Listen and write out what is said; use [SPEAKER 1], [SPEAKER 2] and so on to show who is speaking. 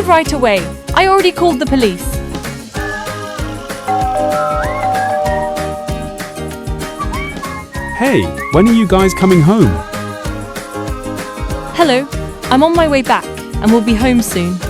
[SPEAKER 1] arrive right away. I already called the police.
[SPEAKER 2] Hey, when are you guys coming home?
[SPEAKER 1] Hello, I'm on my way back and will be home soon.